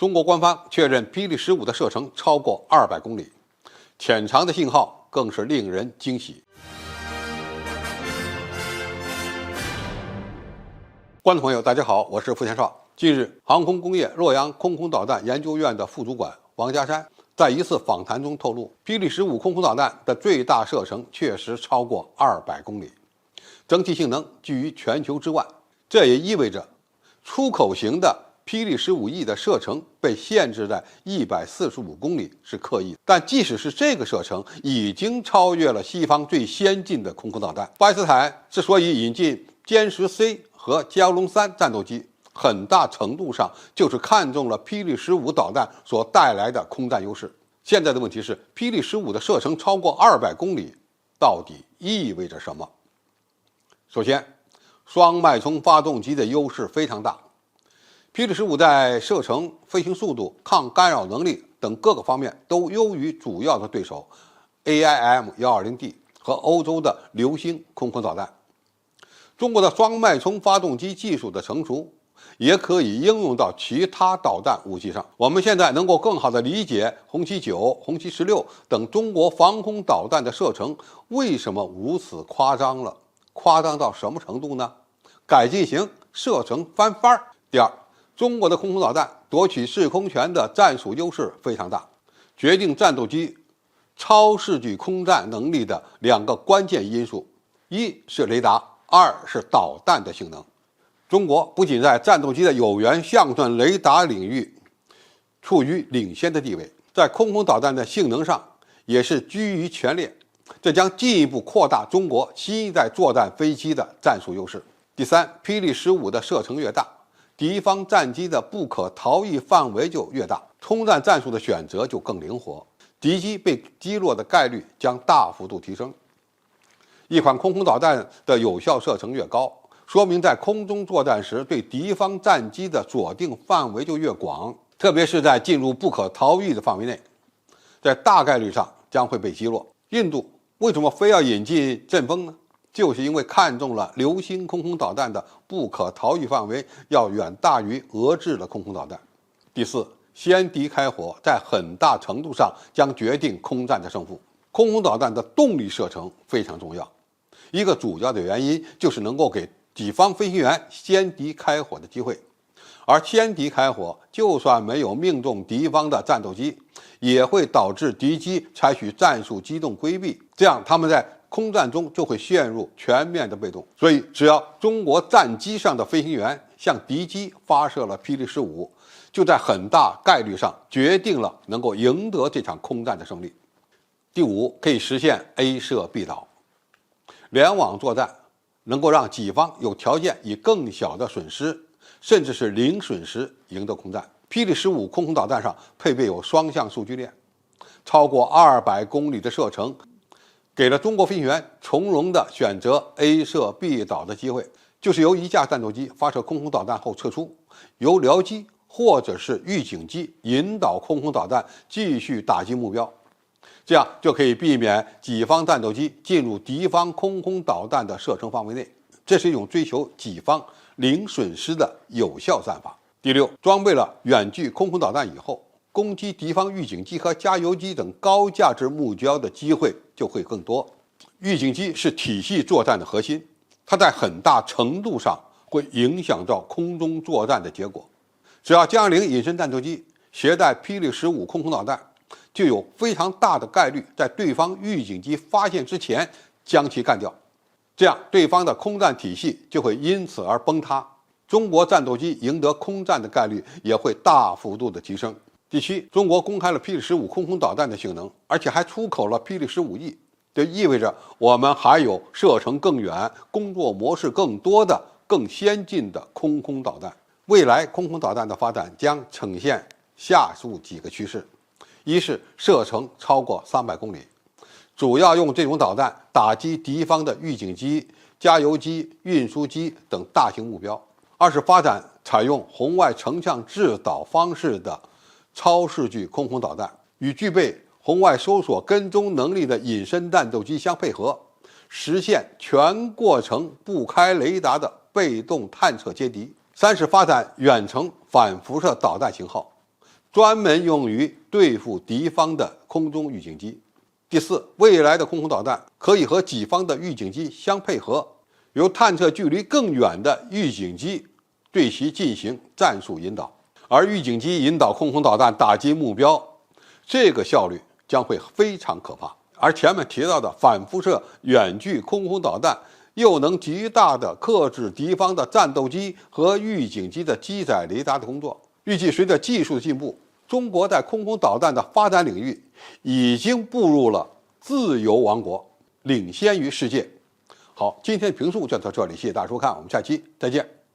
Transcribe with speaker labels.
Speaker 1: 中国官方确认霹雳15的射程超过200公里，潜藏的信号更是令人惊喜。观众朋友，大家好，我是付天少。近日，航空工业洛阳空空导弹研究院的副主管王家山在一次访谈中透露，霹雳15空空导弹的最大射程确实超过200公里，整体性能居于全球之外。这也意味着出口型的霹雳15E的射程被限制在145公里是刻意的，但即使是这个射程，已经超越了西方最先进的空空导弹。巴基斯坦之所以引进歼十 C 和桠龙3战斗机，很大程度上就是看中了霹雳15导弹所带来的空战优势。现在的问题是，霹雳15的射程超过200公里，到底意味着什么？首先，双脉冲发动机的优势非常大。霹雳15在射程、飞行速度、抗干扰能力等各个方面都优于主要的对手 AIM-120D 和欧洲的流星空空导弹。中国的双脉冲发动机技术的成熟，也可以应用到其他导弹武器上。我们现在能够更好地理解红旗9、红旗16等中国防空导弹的射程为什么如此夸张了？夸张到什么程度呢？改进型射程翻番。第二，中国的空空导弹夺取制空权的战术优势非常大，决定战斗机超视距空战能力的两个关键因素，一是雷达，二是导弹的性能。中国不仅在战斗机的有源相段雷达领域处于领先的地位，在空空导弹的性能上也是居于前列，这将进一步扩大中国新一代作战飞机的战术优势。第三，霹雳15的射程越大，敌方战机的不可逃逸范围就越大，冲战战术的选择就更灵活，敌机被击落的概率将大幅度提升。一款空空导弹的有效射程越高，说明在空中作战时对敌方战机的锁定范围就越广，特别是在进入不可逃逸的范围内，在大概率上将会被击落。印度为什么非要引进阵风呢？就是因为看中了流星空空导弹的不可逃逸范围要远大于俄制的空空导弹。第四，先敌开火在很大程度上将决定空战的胜负。空空导弹的动力射程非常重要，一个主要的原因就是能够给己方飞行员先敌开火的机会，而先敌开火就算没有命中敌方的战斗机，也会导致敌机采取战术机动规避，这样他们在空战中就会陷入全面的被动。所以只要中国战机上的飞行员向敌机发射了霹雳15，就在很大概率上决定了能够赢得这场空战的胜利。第五，可以实现 A 射 B 导，联网作战能够让己方有条件以更小的损失，甚至是零损失赢得空战。霹雳15空空导弹上配备有双向数据链，超过200公里的射程，给了中国飞行员从容的选择 A 射 B 导的机会，就是由一架战斗机发射空空导弹后撤出，由僚机或者是预警机引导空空导弹继续打击目标，这样就可以避免己方战斗机进入敌方空空导弹的射程范围内，这是一种追求己方零损失的有效战法。第六，装备了远距空空导弹以后，攻击敌方预警机和加油机等高价值目标的机会就会更多。预警机是体系作战的核心，它在很大程度上会影响到空中作战的结果。只要歼20隐身战斗机携带霹雳15空空导弹，就有非常大的概率在对方预警机发现之前将其干掉，这样对方的空战体系就会因此而崩塌，中国战斗机赢得空战的概率也会大幅度的提升。第七，中国公开了霹雳15空空导弹的性能，而且还出口了霹雳15E，这意味着我们还有射程更远、工作模式更多的更先进的空空导弹。未来空空导弹的发展将呈现下述几个趋势：一是射程超过300公里，主要用这种导弹打击敌方的预警机、加油机、运输机等大型目标；二是发展采用红外成像制导方式的超视距空空导弹，与具备红外搜索跟踪能力的隐身战斗机相配合，实现全过程不开雷达的被动探测歼敌。三是发展远程反辐射导弹型号，专门用于对付敌方的空中预警机。第四，未来的空空导弹可以和己方的预警机相配合，由探测距离更远的预警机对其进行战术引导，而预警机引导空空导弹打击目标，这个效率将会非常可怕。而前面提到的反辐射远距空空导弹又能极大地克制敌方的战斗机和预警机的机载雷达的工作。预计随着技术的进步，中国在空空导弹的发展领域已经步入了自由王国，领先于世界。好，今天的评述就到这里，谢谢大家收看，我们下期再见。